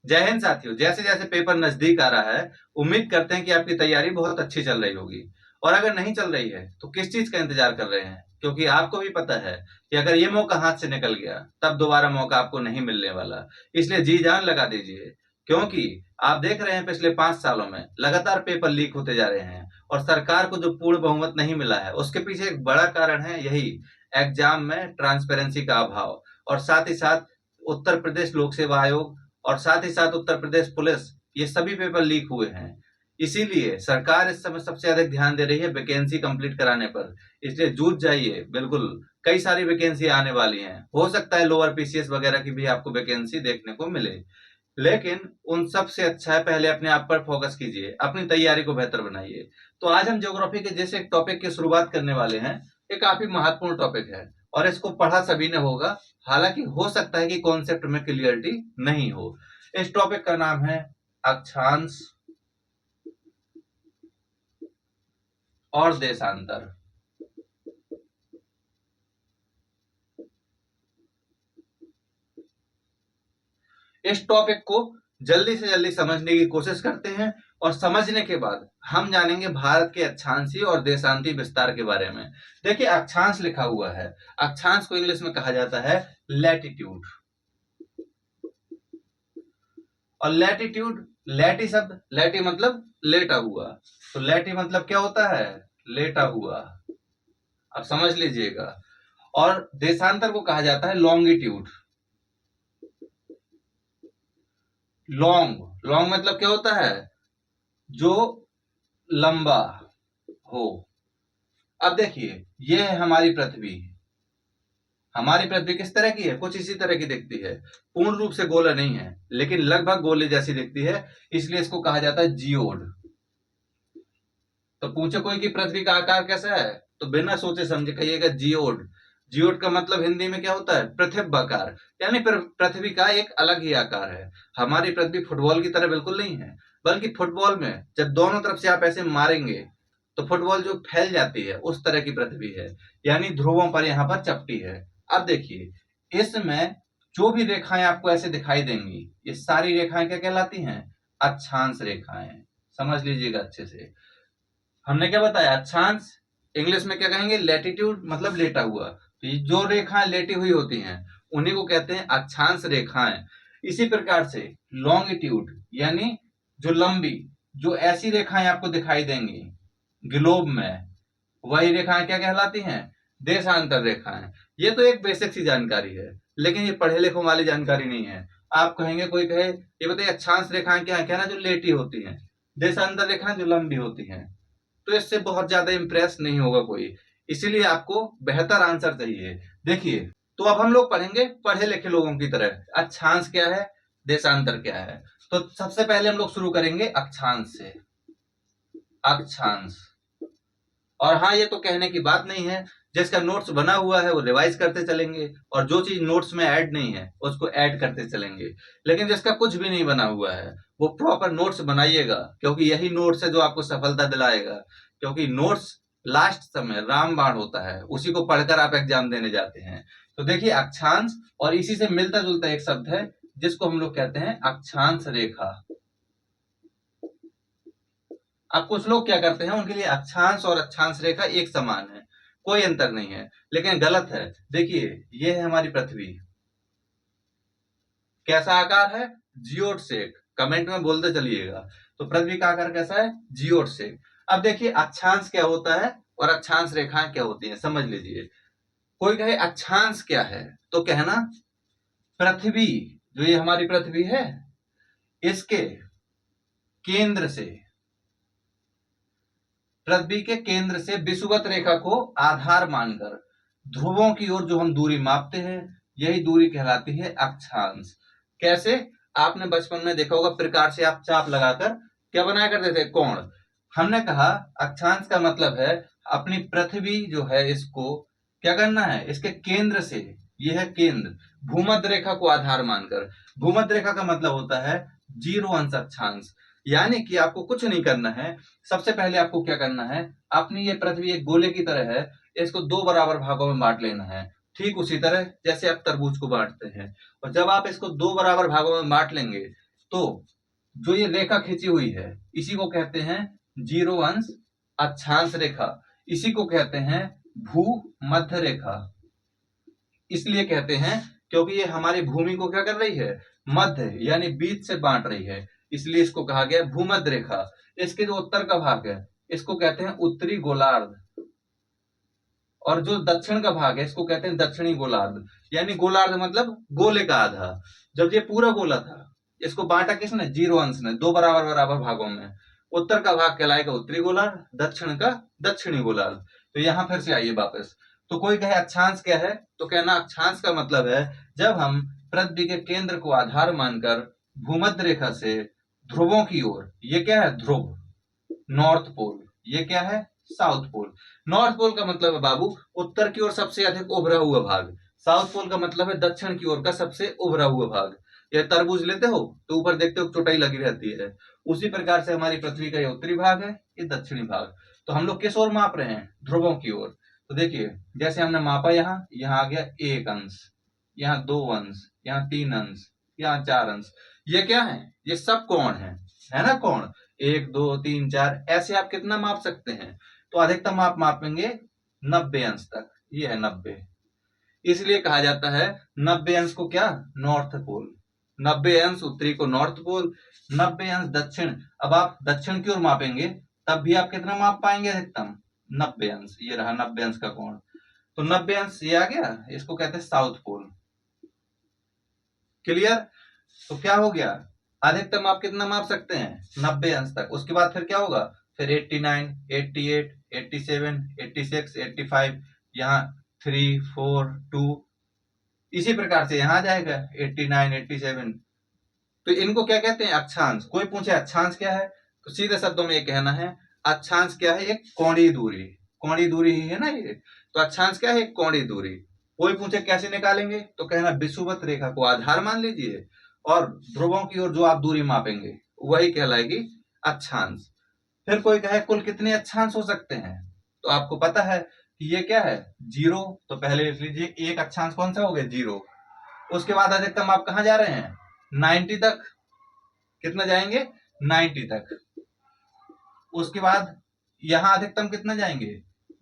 जय हिंद साथियों, जैसे जैसे पेपर नजदीक आ रहा है, उम्मीद करते हैं कि आपकी तैयारी बहुत अच्छी चल रही होगी। और अगर नहीं चल रही है तो किस चीज का इंतजार कर रहे हैं, क्योंकि आपको भी पता है कि अगर ये मौका हाथ से निकल गया तब दोबारा मौका आपको नहीं मिलने वाला। इसलिए जी जान लगा दीजिए, क्योंकि आप देख रहे हैं पिछले 5 सालों में लगातार पेपर लीक होते जा रहे हैं और सरकार को जो पूर्ण बहुमत नहीं मिला है उसके पीछे एक बड़ा कारण है यही एग्जाम में ट्रांसपेरेंसी का अभाव। और साथ ही साथ उत्तर प्रदेश लोक सेवा आयोग और साथ ही साथ उत्तर प्रदेश पुलिस, ये सभी पेपर लीक हुए हैं। इसीलिए सरकार इस समय सबसे अधिक ध्यान दे रही है वैकेंसी कंप्लीट कराने पर। इसलिए जूझ जाइए, बिल्कुल कई सारी वैकेंसी आने वाली हैं। हो सकता है लोअर पीसीएस वगैरह की भी आपको वैकेंसी देखने को मिले, लेकिन उन सब से अच्छा है पहले अपने आप पर फोकस कीजिए, अपनी तैयारी को बेहतर बनाइए। तो आज हम ज्योग्राफी के जैसे एक टॉपिक की शुरुआत करने वाले हैं। ये काफी महत्वपूर्ण टॉपिक है और इसको पढ़ा सभी ने होगा, हालांकि हो सकता है कि कॉन्सेप्ट में क्लियरिटी नहीं हो। इस टॉपिक का नाम है अक्षांश और देशांतर। इस टॉपिक को जल्दी से जल्दी समझने की कोशिश करते हैं और समझने के बाद हम जानेंगे भारत के अक्षांशीय और देशांतीय विस्तार के बारे में। देखिए, अक्षांश लिखा हुआ है, अक्षांश को इंग्लिश में कहा जाता है लैटिट्यूड। और लैटिट्यूड, लैटी शब्द, लैटी मतलब लेटा हुआ, तो लैटी मतलब क्या होता है? लेटा हुआ। अब समझ लीजिएगा। और देशांतर को कहा जाता है लॉन्गिट्यूड। लॉन्ग, लॉन्ग मतलब क्या होता है? जो लंबा हो। अब देखिए, यह है हमारी पृथ्वी। हमारी पृथ्वी किस तरह की है? कुछ इसी तरह की दिखती है, पूर्ण रूप से गोला नहीं है लेकिन लगभग गोले जैसी दिखती है, इसलिए इसको कहा जाता है जियोड। तो पूछे कोई कि पृथ्वी का आकार कैसा है, तो बिना सोचे समझे कहिएगा जियोड। जियोड का मतलब हिंदी में क्या होता है? पृथ्वाकार, यानी पृथ्वी का एक अलग ही आकार है। हमारी पृथ्वी फुटबॉल की तरह बिल्कुल नहीं है, बल्कि फुटबॉल में जब दोनों तरफ से आप ऐसे मारेंगे तो फुटबॉल जो फैल जाती है उस तरह की पृथ्वी है, यानी ध्रुवों पर यहाँ पर चपटी है। अब देखिए, इसमें जो भी रेखाएं आपको ऐसे दिखाई देंगी, ये सारी रेखाएं क्या कहलाती हैं? अक्षांश रेखाएं। समझ लीजिएगा अच्छे से। हमने क्या बताया? अक्षांश इंग्लिश में क्या कहेंगे? लैटिट्यूड मतलब लेटा हुआ। तो ये जो रेखाएं लेटी हुई होती हैं उन्हीं को कहते हैं अक्षांश रेखाएं। इसी प्रकार से लॉन्गिट्यूड यानी जो लंबी, जो ऐसी रेखाएं आपको दिखाई देंगी ग्लोब में, वही रेखाएं क्या कहलाती हैं? देशांतर रेखाएं। ये तो एक बेसिक सी जानकारी है, लेकिन ये पढ़े लिखों वाली जानकारी नहीं है। आप कहेंगे, कोई कहे ये बताइए अक्षांश रेखाएं क्या है? क्या ना, जो लेटी होती हैं। देशांतर रेखाएं जो लंबी होती हैं। तो इससे बहुत ज्यादा इंप्रेस नहीं होगा कोई, इसीलिए आपको बेहतर आंसर चाहिए। देखिए, तो अब हम लोग पढ़ेंगे पढ़े लिखे लोगों की तरह, अक्षांश क्या है, देशांतर क्या है। तो सबसे पहले हम लोग शुरू करेंगे अक्षांश से। अक्षांश, और हाँ, ये तो कहने की बात नहीं है, जिसका नोट्स बना हुआ है वो रिवाइज करते चलेंगे और जो चीज नोट्स में ऐड नहीं है उसको ऐड करते चलेंगे। लेकिन जिसका कुछ भी नहीं बना हुआ है वो प्रॉपर नोट्स बनाइएगा, क्योंकि यही नोट्स है जो आपको सफलता दिलाएगा। क्योंकि नोट्स लास्ट समय रामबाण होता है, उसी को पढ़कर आप एग्जाम देने जाते हैं। तो देखिए, अक्षांश और इसी से मिलता जुलता एक शब्द है जिसको हम लोग कहते हैं अक्षांश रेखा। अब कुछ लोग क्या करते हैं, उनके लिए अक्षांश और अक्षांश रेखा एक समान है, कोई अंतर नहीं है, लेकिन गलत है। देखिए, ये है हमारी पृथ्वी, कैसा आकार है? Geode shape. कमेंट में बोलते चलिएगा। तो पृथ्वी का आकार कैसा है? Geode shape. अब देखिए, अक्षांश क्या होता है और अक्षांश रेखाएं क्या होती हैं, समझ लीजिए। कोई कहे अक्षांश क्या है, तो कहना पृथ्वी, जो ये हमारी पृथ्वी है, इसके केंद्र से, पृथ्वी के केंद्र से विषुवत रेखा को आधार मानकर ध्रुवों की ओर जो हम दूरी मापते हैं, यही दूरी कहलाती है अक्षांश। कैसे? आपने बचपन में देखा होगा, प्रकार से आप चाप लगाकर क्या बनाया करते थे? कोण। हमने कहा अक्षांश का मतलब है अपनी पृथ्वी जो है इसको क्या करना है? इसके केंद्र से, यह है केंद्र, भूमध्य रेखा को आधार मानकर। भूमध्य रेखा का मतलब होता है 0 अंश अक्षांश। यानी कि आपको कुछ नहीं करना है, सबसे पहले आपको क्या करना है, अपनी ये पृथ्वी एक गोले की तरह है, इसको 2 बराबर भागों में बांट लेना है। ठीक उसी तरह जैसे आप तरबूज को बांटते हैं। और जब आप इसको 2 बराबर भागों में बांट लेंगे, तो जो ये रेखा खींची हुई है इसी को कहते हैं जीरो अंश अक्षांश रेखा, इसी को कहते हैं भू मध्य रेखा। इसलिए कहते हैं क्योंकि ये हमारी भूमि को क्या कर रही है, मध्य यानी बीच से बांट रही है, इसलिए इसको कहा गया भूमध्य रेखा। इसके जो उत्तर का भाग है इसको कहते हैं उत्तरी गोलार्ध, और जो दक्षिण का भाग है इसको कहते हैं दक्षिणी गोलार्ध। यानी गोलार्ध मतलब गोले का आधा। जब ये पूरा गोला था इसको बांटा किसने, जीरो अंश ने, दो बराबर बराबर भागों में। उत्तर का भाग कहलाएगा उत्तरी गोलार्ध, दक्षिण का दक्षिणी गोलार्ध। तो यहां फिर से आइए वापस। तो कोई कहे अक्षांश क्या है, तो कहना अक्षांश का मतलब है जब हम पृथ्वी के केंद्र को आधार मानकर भूमध्य रेखा से ध्रुवों की ओर, ये क्या है ध्रुव, नॉर्थ पोल, ये क्या है साउथ पोल। नॉर्थ पोल का मतलब है बाबू उत्तर की ओर सबसे अधिक उभरा हुआ भाग, साउथ पोल का मतलब है दक्षिण की ओर का सबसे उभरा हुआ भाग। या तरबूज लेते हो तो ऊपर देखते हो चोटाई लगी रहती है, उसी प्रकार से हमारी पृथ्वी का ये उत्तरी भाग है, ये दक्षिणी भाग। तो हम लोग किस ओर माप रहे हैं, ध्रुवों की ओर। तो देखिए जैसे हमने मापा, यहाँ आ गया 1 अंश, यहाँ 2 अंश, यहाँ 3 अंश, यहाँ 4 अंश। ये क्या है, ये सब कोण है ना कोण, 1 2 3 4, ऐसे आप कितना माप सकते हैं। तो अधिकतम आप मापेंगे 90 अंश तक, ये है 90। इसलिए कहा जाता है 90 अंश को क्या, नॉर्थ पोल। 90 अंश उत्तरी को नॉर्थ पोल, 90 अंश दक्षिण। अब आप दक्षिण की ओर मापेंगे तब भी आप कितना माप पाएंगे, अधिकतम 90 अंश। ये रहा 90 अंश का कोण। तो 90 अंश ये आ गया, इसको कहते हैं साउथ पोल। क्लियर। तो क्या हो गया, अधिकतम आप कितना माप सकते हैं, 90 अंश तक। उसके बाद फिर क्या होगा, फिर 89, 88, 87, 86, 85, यहाँ 3 4 2, इसी प्रकार से यहाँ जाएगा 89, 87। तो इनको क्या कहते हैं, अक्षांश। कोई पूछे अक्षांश क्या है, तो सीधे शब्दों में ये कहना है अक्षांश क्या है, एक कोणीय दूरी। कोणीय दूरी ही है ना ये, तो अक्षांश क्या है, एक कोणीय दूरी। कोई पूछे कैसे निकालेंगे, तो कहना विषुवत रेखा को आधार मान लीजिए और ध्रुवों की ओर जो आप दूरी मापेंगे वही कहलाएगी अक्षांश। फिर कोई कहे कुल कितने अक्षांश हो सकते हैं, तो आपको पता है कि ये क्या है, 0। तो पहले लिख लीजिए एक अक्षांश कौन सा हो गया, 0। उसके बाद अधिकतम आप कहां जा रहे हैं, 90 तक। कितना जाएंगे, 90 तक। उसके बाद यहां अधिकतम कितना जाएंगे,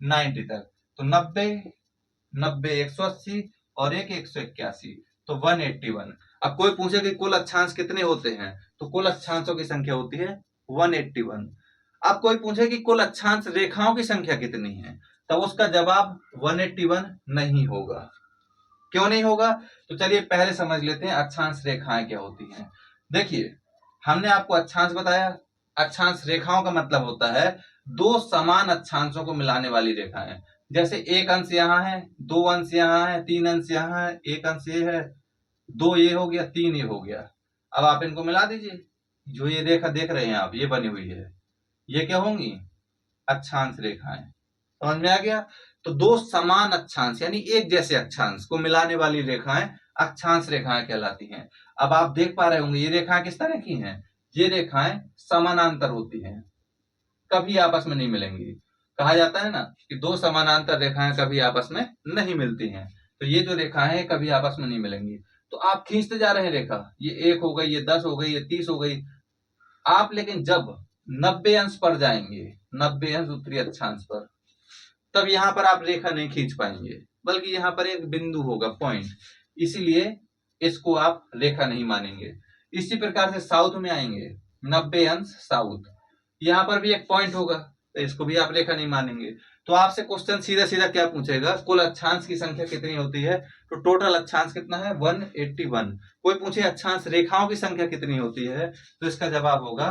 90 तक। तो 90, 90 180 और एक 181, तो 181। अब कोई पूछे कि कुल अक्षांश कितने होते हैं, तो कुल अक्षांशों की संख्या होती है 181। अब कोई पूछे कि कुल अक्षांश रेखाओं की संख्या कितनी है, तब उसका जवाब 181 नहीं होगा। क्यों नहीं होगा, तो चलिए पहले समझ लेते हैं अक्षांश रेखाएं क्या होती हैं। देखिए हमने आपको अक्षांश बताया, अक्षांश रेखाओं का मतलब होता है दो समान अक्षांशों को मिलाने वाली रेखाएं। जैसे 1 अंश यहाँ है, 2 अंश यहाँ है, 3 अंश यहाँ है, 1 अंश ये है, 2 ये हो गया, 3 ये हो गया। अब आप इनको मिला दीजिए, जो ये रेखा देख रहे हैं आप, ये बनी हुई है, ये क्या होंगी, अक्षांश रेखाएं। समझ में आ गया। तो दो समान अक्षांश यानी एक जैसे अक्षांश को मिलाने वाली रेखाएं अक्षांश रेखाएं कहलाती हैं। अब आप देख पा रहे होंगे ये रेखाएं किस तरह की हैं, ये रेखाएं समानांतर होती हैं, कभी आपस में नहीं मिलेंगी। कहा जाता है ना कि दो समानांतर रेखाएं कभी आपस में नहीं मिलती हैं, तो ये जो रेखाएं हैं कभी आपस में नहीं मिलेंगी। तो आप खींचते जा रहे हैं रेखा, ये 1 हो गई, ये 10 हो गई, ये 30 हो गई। आप लेकिन जब 90 अंश पर जाएंगे, 90 अंश उत्तरी अक्षांश पर, तब यहां पर आप रेखा नहीं खींच पाएंगे, बल्कि यहां पर एक बिंदु होगा, पॉइंट, इसीलिए इसको आप रेखा नहीं मानेंगे। इसी प्रकार से साउथ में आएंगे, 90 अंश साउथ, यहां पर भी एक पॉइंट होगा, तो इसको भी आप रेखा नहीं मानेंगे। तो आपसे क्वेश्चन सीधा सीधा क्या पूछेगा, कुल अक्षांश की संख्या कितनी होती है, तो टोटल अक्षांश कितना है, 181। कोई पूछे अक्षांश रेखाओं की संख्या कितनी होती है, तो इसका जवाब होगा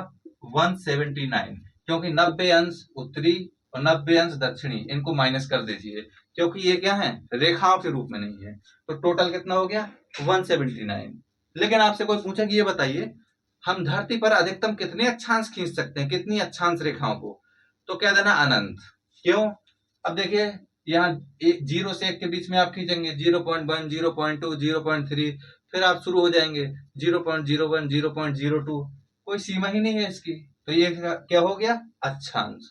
179, क्योंकि 90 अंश उत्तरी और 90 अंश दक्षिणी, इनको माइनस कर दीजिए क्योंकि ये क्या है, रेखाओं के रूप में नहीं है। तो टोटल कितना हो गया, 179। लेकिन आपसे कोई पूछे कि ये बताइए हम धरती पर अधिकतम कितने अक्षांश खींच सकते हैं, कितनी अक्षांश रेखाओं को, तो कह देना अनंत। क्यों, अब देखिए यहाँ 0 से 1 के बीच में आप खींचेंगे 0.1, 0.2, 0.3, फिर आप शुरू हो जाएंगे 0.01, 0.02, कोई सीमा ही नहीं है इसकी। तो ये क्या हो गया, अक्षांश।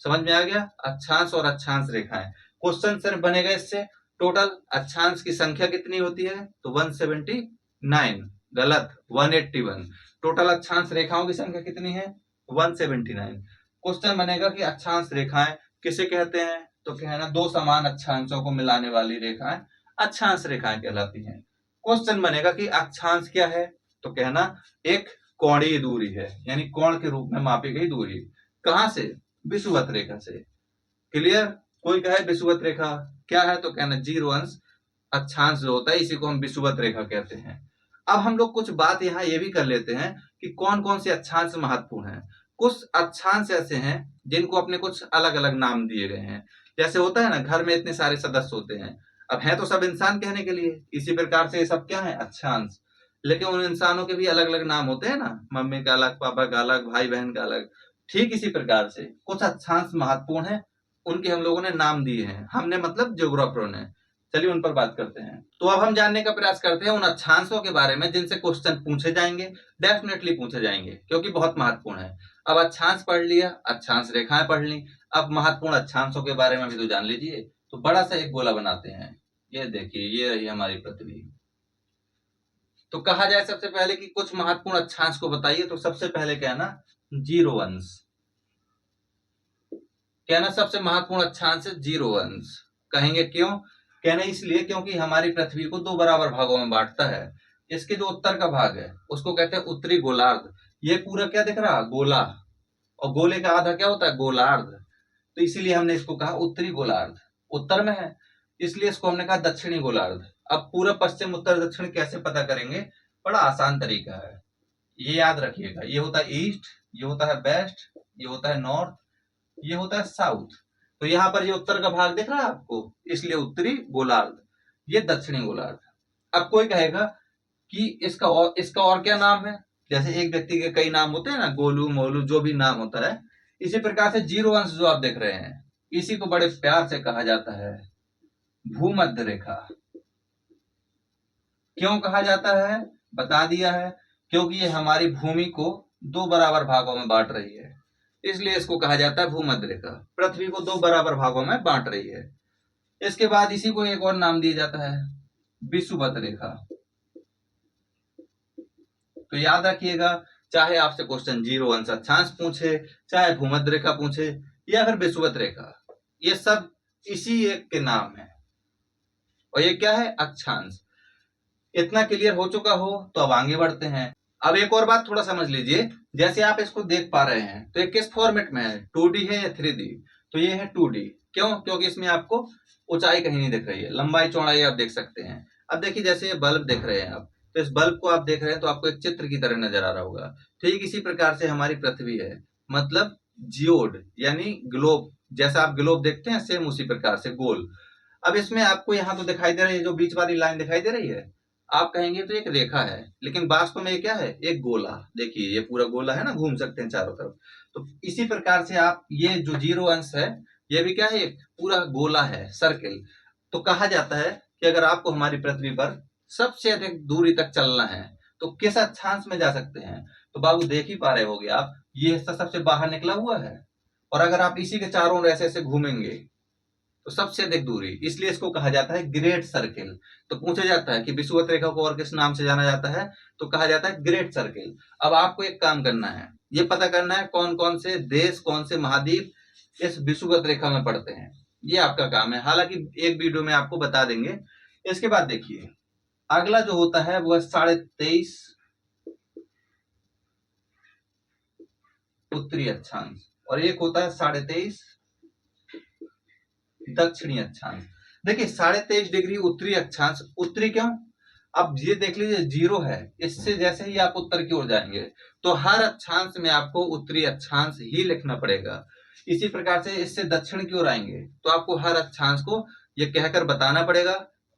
समझ में आ गया, अक्षांश और अक्षांश रेखाएं। क्वेश्चन सिर्फ बनेगा इससे टोटल अक्षांश की संख्या कितनी होती है, तो 179, गलत, 181। टोटल अक्षांश रेखाओं की संख्या कितनी है? 179। क्वेश्चन बनेगा कि अक्षांश रेखाएं किसे कहते हैं? तो कहना दो समान अक्षांशों को मिलाने वाली रेखाएं अक्षांश रेखाएं कहलाती हैं। क्वेश्चन बनेगा कि अक्षांश क्या है? तो कहना एक कोणीय दूरी है, यानी कोण के रूप में मापी गई दूरी। कहां से? विषुवत रेखा से। क्लियर? कोई कहे विषुवत रेखा क्या है? तो कहना जीरो अंश अक्षांश जो होता है इसी को हम विषुवत रेखा कहते हैं। अब हम लोग कुछ बात यहाँ ये भी कर लेते हैं कि कौन कौन से अक्षांश महत्वपूर्ण हैं। कुछ अक्षांश ऐसे हैं जिनको अपने कुछ अलग अलग नाम दिए गए हैं। जैसे होता है ना, घर में इतने सारे सदस्य होते हैं, अब है तो सब इंसान कहने के लिए, इसी प्रकार से ये सब क्या है? अक्षांश। लेकिन उन इंसानों के भी अलग अलग नाम होते हैं ना, मम्मी का अलग, पापा का अलग, भाई बहन का अलग। ठीक इसी प्रकार से कुछ अक्षांश महत्वपूर्ण है, उनके हम लोगों ने नाम दिए हैं, हमने मतलब ज्योग्राफरों ने। चलिए उन पर बात करते हैं। तो अब हम जानने का प्रयास करते हैं उन अक्षांशों के बारे में जिनसे क्वेश्चन पूछे जाएंगे, डेफिनेटली पूछे जाएंगे, क्योंकि बहुत महत्वपूर्ण है। अब अक्षांश पढ़ लिया, अक्षांश रेखाएं पढ़ ली, अब महत्वपूर्ण अक्षांशों के बारे में भी तो जान लीजिए। तो बड़ा सा एक गोला बनाते हैं, ये देखिए, ये रही हमारी पृथ्वी। तो कहा जाए सबसे पहले कि कुछ महत्वपूर्ण अक्षांश को बताइए, तो सबसे पहले कहना जीरो अंश। कहना सबसे महत्वपूर्ण अक्षांश है जीरो अंश। कहेंगे क्यों? कहना इसलिए क्योंकि हमारी पृथ्वी को दो बराबर भागों में बांटता है। इसके जो उत्तर का भाग है उसको कहते हैं उत्तरी गोलार्ध। ये पूरा क्या दिख रहा? गोला। और गोले का आधा क्या होता है? गोलार्ध। तो इसीलिए हमने इसको कहा उत्तरी गोलार्ध, उत्तर में है, इसलिए इसको हमने कहा दक्षिणी गोलार्ध। अब पूरा पश्चिम उत्तर दक्षिण कैसे पता करेंगे? बड़ा आसान तरीका है, ये याद रखिएगा। ये होता है ईस्ट, ये होता है वेस्ट, ये होता है नॉर्थ, ये होता है साउथ। तो यहाँ पर ये उत्तर का भाग दिख रहा है आपको, इसलिए उत्तरी गोलार्ध, ये दक्षिणी गोलार्ध। अब कोई कहेगा कि इसका और क्या नाम है? जैसे एक व्यक्ति के कई नाम होते हैं ना, गोलू मोलू जो भी नाम होता है, इसी प्रकार से जीरो अंश जो आप देख रहे हैं इसी को बड़े प्यार से कहा जाता है भूमध्य रेखा। क्यों कहा जाता है? बता दिया है, क्योंकि ये हमारी भूमि को दो बराबर भागों में बांट रही है, इसलिए इसको कहा जाता है भूमध्य रेखा। पृथ्वी को दो बराबर भागों में बांट रही है। इसके बाद इसी को एक और नाम दिया जाता है विषुवत रेखा। तो याद रखिएगा, चाहे आपसे क्वेश्चन जीरो अंश अक्षांश पूछे, चाहे भूमध्य रेखा पूछे, या फिर विषुवत रेखा, ये सब इसी एक के नाम है। और ये क्या है? अक्षांश। इतना क्लियर हो चुका हो तो अब आगे बढ़ते हैं। अब एक और बात थोड़ा समझ लीजिए, जैसे आप इसको देख पा रहे हैं तो ये किस फॉर्मेट में है? 2D है या 3D? तो ये है 2D। क्यों? क्योंकि इसमें आपको ऊंचाई कहीं नहीं दिख रही है, लंबाई चौड़ाई आप देख सकते हैं। अब देखिए, जैसे ये बल्ब देख रहे हैं आप, तो इस बल्ब को आप देख रहे हैं तो आपको एक चित्र की तरह नजर आ रहा होगा। ठीक इसी प्रकार से हमारी पृथ्वी है, मतलब जियोड यानी ग्लोब। जैसा आप ग्लोब देखते हैं सेम उसी प्रकार से गोल। अब इसमें आपको यहाँ तो दिखाई दे रही है, जो बीच वाली लाइन दिखाई दे रही है, आप कहेंगे तो एक रेखा है, लेकिन वास्तव में ये क्या है? एक गोला। देखिए ये पूरा गोला है ना, घूम सकते हैं चारों तरफ। तो इसी प्रकार से आप ये जो जीरो अंश है, ये भी क्या है? एक पूरा गोला है, सर्किल। तो कहा जाता है कि अगर आपको हमारी पृथ्वी पर सबसे अधिक दूरी तक चलना है तो किस अक्षांश में जा सकते हैं? तो बाबू देख ही पा रहे होगे आप, ये हिस्सा सबसे बाहर निकला हुआ है, और अगर आप इसी के चारों ओर ऐसे ऐसे घूमेंगे तो सबसे अधिक दूरी, इसलिए इसको कहा जाता है ग्रेट सर्किल। तो पूछा जाता है कि विषुवत रेखा को और किस नाम से जाना जाता है? तो कहा जाता है ग्रेट सर्किल। अब आपको एक काम करना है, ये पता करना है कौन कौन से देश, कौन से महाद्वीप इस विषुवत रेखा में पड़ते हैं। ये आपका काम है, हालांकि एक वीडियो में आपको बता देंगे। इसके बाद देखिए, अगला जो होता है वह 23.5 उत्तरी अक्षांश, और एक होता है 23.5 दक्षिणी अक्षांश। देखिए 23.5 डिग्री उत्तरी अक्षांश। उत्तरी क्यों? अब ये देख लीजिए जीरो है, इससे जैसे ही आप उत्तर की ओर जाएंगे तो हर अक्षांश में आपको उत्तरी अक्षांश ही लिखना पड़ेगा। इसी प्रकार से इससे दक्षिण की ओर आएंगे तो आपको हर अक्षांश को ये कहकर बताना पड़ेगा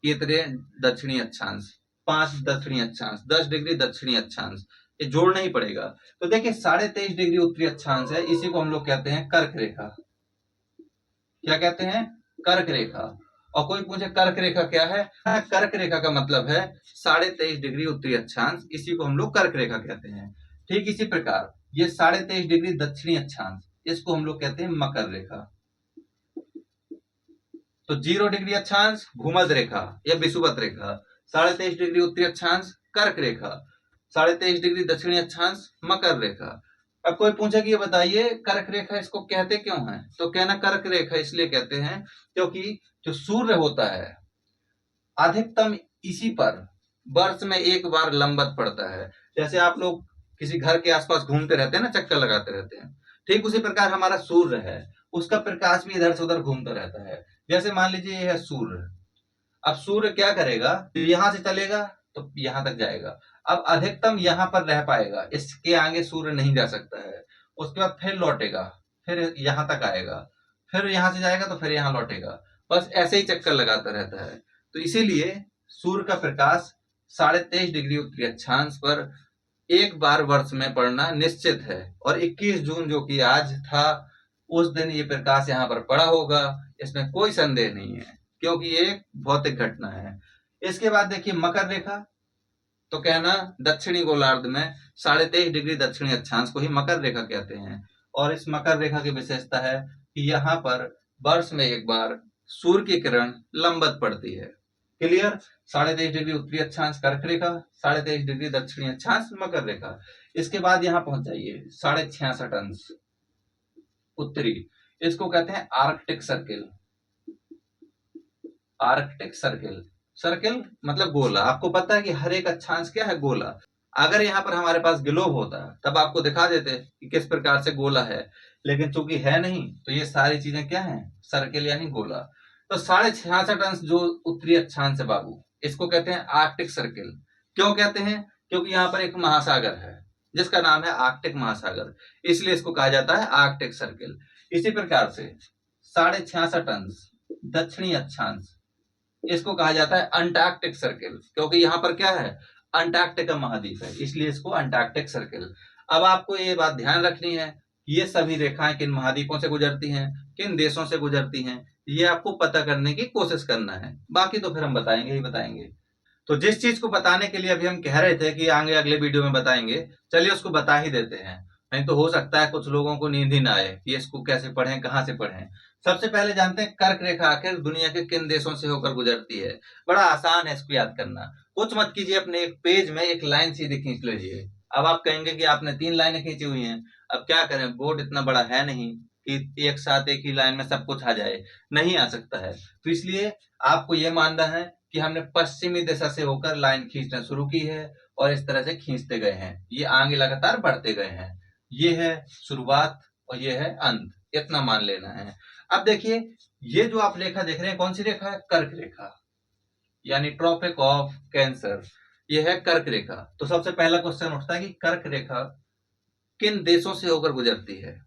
कि इतने दक्षिणी अक्षांश, 5 दक्षिणी अक्षांश, 10 डिग्री दक्षिणी अक्षांश, ये जोड़ना ही पड़ेगा। तो देखिए 23.5 डिग्री उत्तरी अक्षांश है, इसी को हम लोग कहते हैं कर्क रेखा। क्या कहते हैं? कर्क रेखा। और कोई पूछे कर्क रेखा क्या है? कर्क रेखा का मतलब है 23.5 डिग्री उत्तरी अक्षांश, इसी को हम लोग कर्क रेखा कहते हैं। ठीक इसी प्रकार ये 23.5 डिग्री दक्षिणी अक्षांश, इसको हम लोग कहते हैं मकर रेखा। तो 0 डिग्री अक्षांश भूमध्य रेखा या विषुवत रेखा, 23.5 डिग्री उत्तरी अक्षांश कर्क रेखा, 23.5 डिग्री दक्षिणी अक्षांश मकर रेखा। अब कोई पूछे कि ये बताइए कर्क रेखा इसको कहते क्यों हैं, तो कहना कर्क रेखा इसलिए कहते हैं क्योंकि जो सूर्य होता है अधिकतम इसी पर वर्ष में एक बार लंबवत पड़ता है। जैसे आप लोग किसी घर के आसपास घूमते रहते हैं ना, चक्कर लगाते रहते हैं, ठीक उसी प्रकार हमारा सूर्य है, उसका प्रकाश भी इधर से उधर घूमता रहता है। जैसे मान लीजिए ये है सूर्य, अब सूर्य क्या करेगा, यहां से चलेगा तो यहां तक जाएगा, अब अधिकतम यहां पर रह पाएगा, इसके आगे सूर्य नहीं जा सकता है। उसके बाद फिर लौटेगा, फिर यहां तक आएगा, फिर यहां से जाएगा तो फिर यहां लौटेगा, बस ऐसे ही चक्कर लगाता रहता है। तो इसीलिए सूर्य का प्रकाश 23.5 डिग्री उत्तरी अक्षांश पर एक बार वर्ष में पड़ना निश्चित है। और 21 जून जो कि आज था, उस दिन ये प्रकाश यहाँ पर पड़ा होगा, इसमें कोई संदेह नहीं है, क्योंकि ये एक भौतिक घटना है। इसके बाद देखिए मकर रेखा, तो कहना दक्षिणी गोलार्ध में 23.5 डिग्री दक्षिणी अक्षांश को ही मकर रेखा कहते हैं। और इस मकर रेखा की विशेषता है कि यहाँ पर वर्ष में एक बार सूर्य की किरण लंबवत पड़ती है। क्लियर? 23.5 डिग्री उत्तरी अक्षांश कर्क रेखा, 23.5 डिग्री दक्षिणी अक्षांश मकर रेखा। इसके बाद यहाँ पहुंच जाइए 66.5 अंश उत्तरी, इसको कहते हैं Arctic circle. Arctic circle, circle मतलब गोला। आपको पता है कि हर एक अक्षांश क्या है, गोला। अगर यहाँ पर हमारे पास ग्लोब होता तब आपको दिखा देते कि किस प्रकार से गोला है, लेकिन चूंकि है नहीं तो ये सारी चीजें क्या है, सर्किल यानी गोला। तो 66.5 अंश जो उत्तरी अक्षांश है बाबू, इसको कहते हैं आर्कटिक सर्किल। क्यों कहते हैं? क्योंकि यहाँ पर एक महासागर है जिसका नाम है आर्कटिक महासागर, इसलिए इसको कहा जाता है आर्कटिक सर्किल। इसी प्रकार से 66.5 अंश दक्षिणी अक्षांश, इसको कहा जाता है अंटार्कटिक सर्किल, क्योंकि यहाँ पर क्या है, अंटार्कटिका महाद्वीप है, इसलिए इसको अंटार्कटिक सर्किल। अब आपको ये बात ध्यान रखनी है, ये सभी रेखाएं किन महाद्वीपों से गुजरती हैं, किन देशों से गुजरती हैं, ये आपको पता करने की कोशिश करना है। बाकी तो फिर हम बताएंगे ही बताएंगे। तो जिस चीज को बताने के लिए अभी हम कह रहे थे कि आगे अगले वीडियो में बताएंगे, चलिए उसको बता ही देते हैं। नहीं तो हो सकता है कुछ लोगों को नींद ही ना आए कि इसको कैसे पढ़ें, कहाँ से पढ़ें। सबसे पहले जानते हैं कर्क रेखा आखिर दुनिया के किन देशों से होकर गुजरती है। बड़ा आसान है इसको याद करना। कुछ मत कीजिए, अपने एक पेज में एक लाइन सीधी खींच लीजिए। अब आप कहेंगे कि आपने 3 लाइनें खींची हुई हैं, अब क्या करें, बोर्ड इतना बड़ा है नहीं कि एक साथ एक ही लाइन में सब कुछ आ जाए, नहीं आ सकता है। तो इसलिए आपको यह मानना है कि हमने पश्चिमी दिशा से होकर लाइन खींचना शुरू की है और इस तरह से खींचते गए हैं, ये आगे लगातार बढ़ते गए हैं। ये है शुरुआत और ये है अंत, इतना मान लेना है। अब देखिए ये जो आप रेखा देख रहे हैं, कौन सी रेखा है, कर्क रेखा, यानी ट्रॉपिक ऑफ कैंसर, ये है कर्क रेखा। तो सबसे पहला क्वेश्चन उठता है कि कर्क रेखा किन देशों से होकर गुजरती है।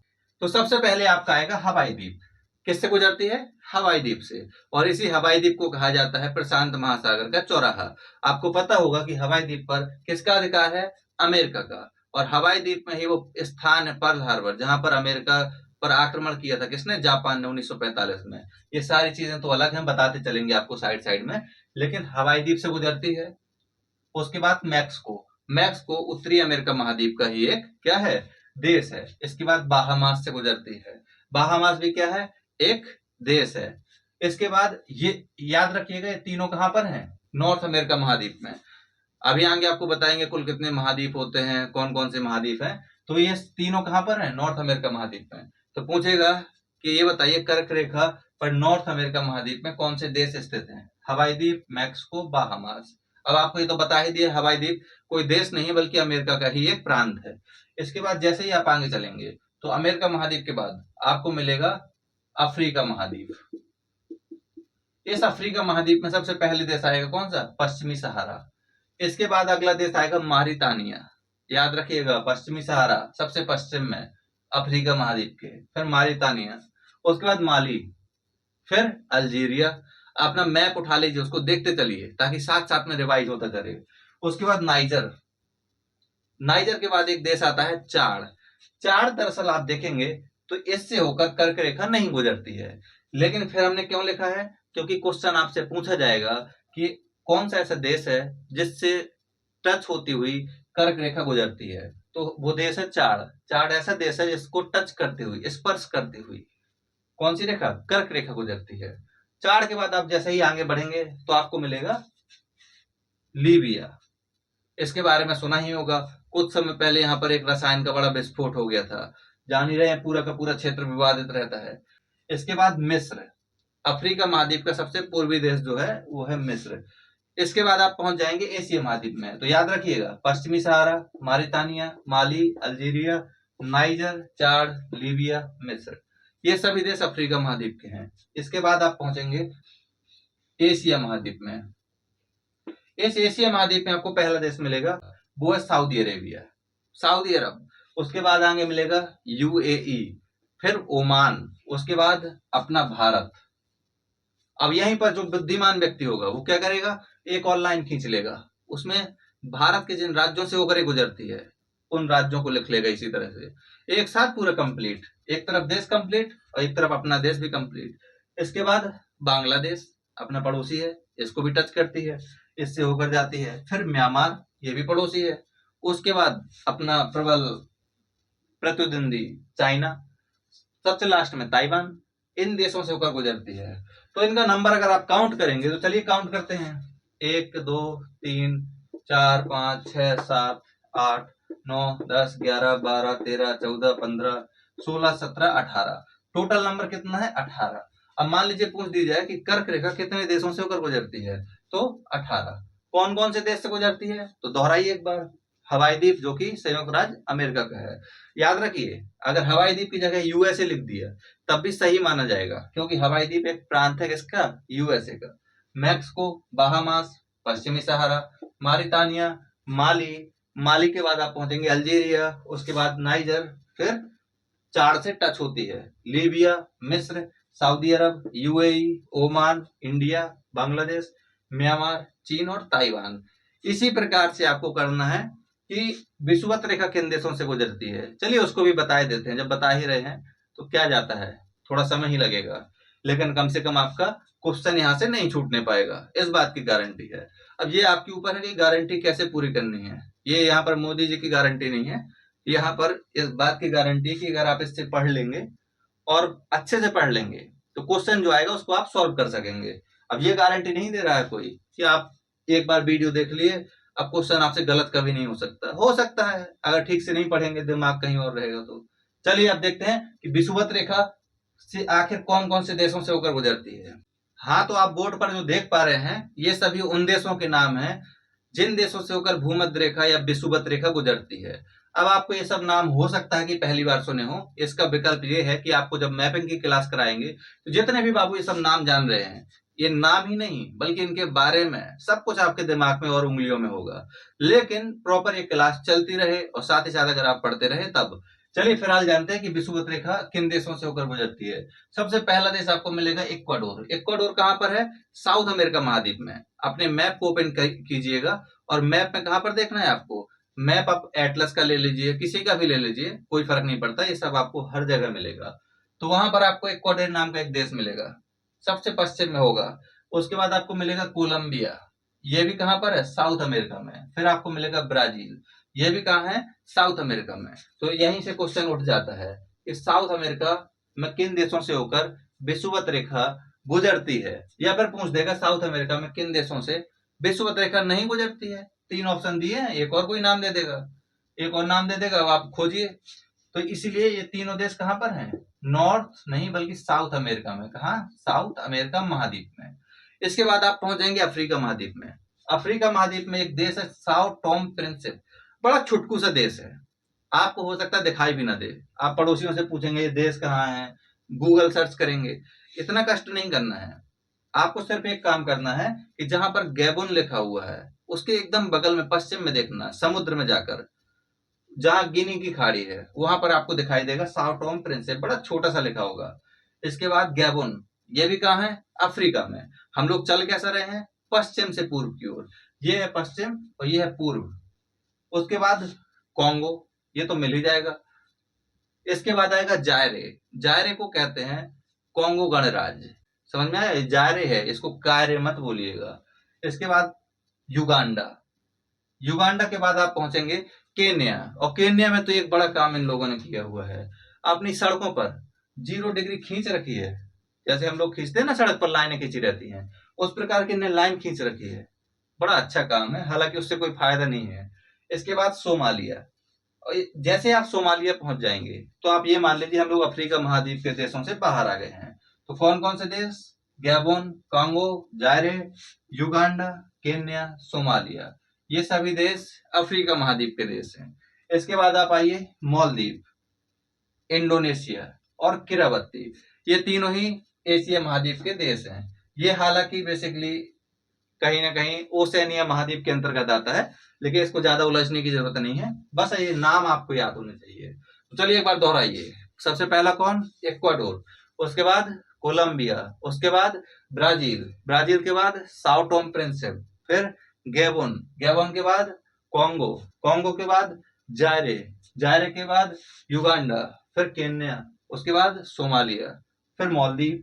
तो सबसे पहले आपका आएगा हवाई द्वीप। किससे गुजरती है, हवाई द्वीप से। और इसी हवाई द्वीप को कहा जाता है प्रशांत महासागर का चौराहा। आपको पता होगा कि हवाई द्वीप पर किसका अधिकार है, अमेरिका का। और हवाई द्वीप में ही वो स्थान है पर्ल हार्बर, जहां पर अमेरिका पर आक्रमण किया था किसने, जापान ने 1945 में। ये सारी चीजें तो अलग हैं, बताते चलेंगे आपको साइड साइड में, लेकिन हवाई द्वीप से गुजरती है। उसके बाद मैक्सिको, मैक्सिको उत्तरी अमेरिका महाद्वीप का ही एक क्या है, देश है। इसके बाद बाहामास से गुजरती है, बाहामास भी क्या है, एक देश है। इसके बाद ये याद रखिएगा, ये तीनों कहां पर हैं, नॉर्थ अमेरिका महाद्वीप में। अभी आगे आपको बताएंगे कुल कितने महाद्वीप होते हैं, कौन कौन से महाद्वीप हैं। तो ये तीनों कहां पर हैं, नॉर्थ अमेरिका महाद्वीप में। तो पूछेगा कि ये बताइए कर्क रेखा पर नॉर्थ अमेरिका महाद्वीप में कौन से देश स्थित हैं, हवाई द्वीप, मैक्सिको, बाहामास। अब आपको ये तो बता ही दिया, हवाई द्वीप कोई देश नहीं बल्कि अमेरिका का ही एक प्रांत है। इसके बाद जैसे ही आप आगे चलेंगे तो अमेरिका महाद्वीप के बाद आपको मिलेगा अफ्रीका महाद्वीप। इस अफ्रीका महाद्वीप में सबसे पहले देश आएगा कौन सा, पश्चिमी सहारा। इसके बाद अगला देश आएगा मारितानिया। याद रखिएगा, पश्चिमी सहारा सबसे पश्चिम में अफ्रीका महाद्वीप के, फिर मारितानिया, उसके बाद माली, फिर अल्जीरिया। अपना मैप उठा लीजिए, उसको देखते चलिए ताकि साथ साथ में रिवाइज होता चले। उसके बाद नाइजर, नाइजर के बाद एक देश आता है चाड। चाड दरअसल आप देखेंगे तो इससे होकर कर्क रेखा नहीं गुजरती है, लेकिन फिर हमने क्यों लिखा है, क्योंकि क्वेश्चन आपसे पूछा जाएगा कि कौन सा ऐसा देश है जिससे टच होती हुई कर्क रेखा गुजरती है, तो वो देश है चाड। चाड ऐसा देश है जिसको टच करती हुई, स्पर्श करती हुई कौन सी रेखा, कर्क रेखा गुजरती है। चाड के बाद आप जैसे ही आगे बढ़ेंगे तो आपको मिलेगा लीबिया। इसके बारे में सुना ही होगा। कुछ समय पहले यहाँ पर एक रसायन का बड़ा विस्फोट हो गया था। जान ही रहे हैं, पूरा का पूरा क्षेत्र विवादित रहता है। इसके बाद मिस्र, अफ्रीका महाद्वीप का सबसे पूर्वी देश जो है वो है मिस्र। इसके बाद आप पहुंच जाएंगे एशिया महाद्वीप में। तो याद रखिएगा, पश्चिमी सहारा, मारितानिया, माली, अल्जीरिया, नाइजर, चाड, लीबिया, मिस्र, ये सभी देश अफ्रीका महाद्वीप के हैं। इसके बाद आप पहुंचेंगे एशिया महाद्वीप में। इस एशिया महाद्वीप में आपको पहला देश मिलेगा, वो है सऊदी अरेबिया, सऊदी अरब। उसके बाद आगे मिलेगा यूएई, फिर ओमान, उसके बाद अपना भारत। अब यहीं पर जो बुद्धिमान व्यक्ति होगा वो क्या करेगा, एक और लाइन खींच लेगा, उसमें भारत के जिन राज्यों से होकर गुजरती है उन राज्यों को लिख लेगा इसी तरह से, एक साथ पूरा कंप्लीट, एक तरफ देश कंप्लीट और एक तरफ अपना देश भी कंप्लीट। इसके बाद बांग्लादेश अपना पड़ोसी है, इसको भी टच करती है, इससे होकर जाती है। फिर म्यांमार, ये भी पड़ोसी है। उसके बाद अपना प्रबल प्रतिद्वंदी चाइना, सबसे लास्ट में ताइवान, इन देशों से होकर गुजरती है। तो इनका नंबर अगर आप काउंट करेंगे तो चलिए काउंट करते हैं, 1 2 3 4 5 6 7 8 9 10 11 12 13 14 15 16 17 18, टोटल नंबर कितना है, 18। अब मान लीजिए पूछ दी जाए कि कर्क रेखा कितने देशों से होकर गुजरती है, तो 18। कौन कौन से देश से गुजरती है तो दोहराइए एक बार, हवाई द्वीप जो कि संयुक्त राज्य अमेरिका का है। याद रखिए, अगर हवाई द्वीप की जगह यूएसए लिख दिया तब भी सही माना जाएगा, क्योंकि हवाई द्वीप एक प्रांत है किसका, यूएसए का। मैक्सिको, बाहामास, पश्चिमी सहारा, मारितानिया, माली, माली के बाद आप पहुंचेंगे अल्जीरिया, उसके बाद नाइजर, फिर चार से टच होती है लीबिया, मिस्र, Saudi Arab, UAE, Oman, India, Bangladesh, Myanmar, चीन और ताइवान। इसी प्रकार से आपको करना है कि विषुवत रेखा किन देशों से गुजरती है। चलिए उसको भी बता देते हैं, जब बता ही रहे हैं तो क्या जाता है, थोड़ा समय ही लगेगा, लेकिन कम से कम आपका क्वेश्चन यहाँ से नहीं छूटने पाएगा, इस बात की गारंटी है। अब ये आपके ऊपर है कि गारंटी कैसे पूरी करनी है। ये यहाँ पर मोदी जी की गारंटी नहीं है, यहाँ पर इस बात की गारंटी कि अगर आप इससे पढ़ लेंगे और अच्छे से पढ़ लेंगे तो क्वेश्चन जो आएगा उसको आप सॉल्व कर सकेंगे। अब ये गारंटी नहीं दे रहा है कोई कि आप एक बार वीडियो देख लिए, अब क्वेश्चन आपसे गलत कभी नहीं हो सकता है अगर ठीक से नहीं पढ़ेंगे, दिमाग कहीं और रहेगा तो। चलिए अब देखते हैं कि विषुवत रेखा से आखिर कौन कौन से देशों से होकर गुजरती है। हाँ, तो आप बोर्ड पर जो देख पा रहे हैं ये सभी उन देशों के नाम हैं जिन देशों से होकर भूमध्य रेखा या विषुवत रेखा गुजरती है। अब आपको ये सब नाम हो सकता है कि पहली बार सुने हो, इसका विकल्प ये है कि आपको जब मैपिंग की क्लास कराएंगे तो जितने भी बाबू ये सब नाम जान रहे हैं, ये नाम ही नहीं बल्कि इनके बारे में सब कुछ आपके दिमाग में और उंगलियों में होगा, लेकिन प्रॉपर ये क्लास चलती रहे और साथ ही साथ अगर आप पढ़ते रहे तब। चलिए फिलहाल जानते हैं कि विषुवत रेखा किन देशों से होकर गुजरती है। सबसे पहला देश आपको मिलेगा इक्वाडोर। इक्वाडोर कहाँ पर है, साउथ अमेरिका महाद्वीप में। अपने मैप को ओपन कीजिएगा और मैप में कहाँ पर देखना है आपको, मैप आप एटलस का ले लीजिए, किसी का भी ले लीजिए, कोई फर्क नहीं पड़ता, ये सब आपको हर जगह मिलेगा। तो वहां पर आपको इक्वाडोर नाम का एक देश मिलेगा, सबसे पश्चिम में होगा। उसके बाद आपको मिलेगा कोलंबिया, ये भी कहां पर है, साउथ अमेरिका में। फिर आपको मिलेगा ब्राजील, ये भी कहाँ है, साउथ अमेरिका में। तो यहीं से क्वेश्चन उठ जाता है कि साउथ अमेरिका में किन देशों से होकर विषुवत रेखा गुजरती है, या फिर पूछ देगा साउथ अमेरिका में किन देशों से विषुवत रेखा नहीं गुजरती है। 3 ऑप्शन दिए हैं, एक और कोई नाम दे देगा, एक और नाम दे देगा, अब आप खोजिए। तो इसीलिए ये तीनों देश कहां पर हैं, नॉर्थ नहीं बल्कि साउथ अमेरिका में। कहा, साउथ अमेरिका महाद्वीप में। इसके बाद आप पहुंच जाएंगे अफ्रीका महाद्वीप में। अफ्रीका महाद्वीप में एक देश है साओ टोम प्रिंसिप, बड़ा छुटकू सा देश है, आपको हो सकता है दिखाई भी ना दे। आप पड़ोसियों से पूछेंगे ये देश कहाँ है, गूगल सर्च करेंगे, इतना कष्ट नहीं करना है। आपको सिर्फ एक काम करना है कि जहां पर गैबोन लिखा हुआ है उसके एकदम बगल में पश्चिम में देखना, समुद्र में जाकर जहां गिनी की खाड़ी है वहां पर आपको दिखाई देगा साओ टोम प्रिंसिप, बड़ा छोटा सा लिखा होगा। इसके बाद गैबोन, ये भी कहाँ है, अफ्रीका में। हम लोग चल कैसा रहे हैं, पश्चिम से पूर्व की ओर, ये है पश्चिम और ये है पूर्व। उसके बाद कॉन्गो, ये तो मिल ही जाएगा। इसके बाद आएगा जायरे, जायरे को कहते हैं कॉन्गो गणराज्य, समझ में आया, जायरे है, इसको कायरे मत बोलिएगा। इसके बाद युगांडा, युगांडा के बाद आप पहुंचेंगे केन्या, और केन्या में तो एक बड़ा काम इन लोगों ने किया हुआ है, अपनी सड़कों पर 0 डिग्री खींच रखी है, जैसे हम लोग खींचते हैं ना सड़क पर लाइनें खींची रहती हैं, उस प्रकार की लाइन खींच रखी है बड़ा अच्छा काम है, हालांकि उससे कोई फायदा नहीं है। इसके बाद सोमालिया। और जैसे आप सोमालिया पहुंच जाएंगे तो आप ये मान लीजिए हम लोग अफ्रीका महाद्वीप के देशों से बाहर आ गए हैं। तो कौन कौन से देश? Gabon, Congo, जायरे, Uganda, Kenya, Somalia, ये सभी देश अफ्रीका महाद्वीप के देश हैं। इसके बाद आप आइए मालदीव, इंडोनेशिया और किरावती, ये तीनों ही एशिया महाद्वीप के देश हैं। ये हालांकि बेसिकली कहीं ना कहीं ओसेनिया महाद्वीप के अंतर्गत आता है, लेकिन इसको ज्यादा उलझने की जरूरत नहीं है, बस ये नाम आपको याद होने चाहिए। तो चलिए एक बार दोहराइए। सबसे पहला कौन? इक्वाडोर, उसके बाद कोलंबिया, उसके बाद ब्राजील, ब्राजील के बाद साओ टोम प्रिंसिप, फिर गैबोन, गैबोन के बाद कॉन्गो, कॉन्गो के बाद जायरे, जायरे के बाद युगांडा, फिर केन्या, उसके बाद सोमालिया, फिर मालदीव,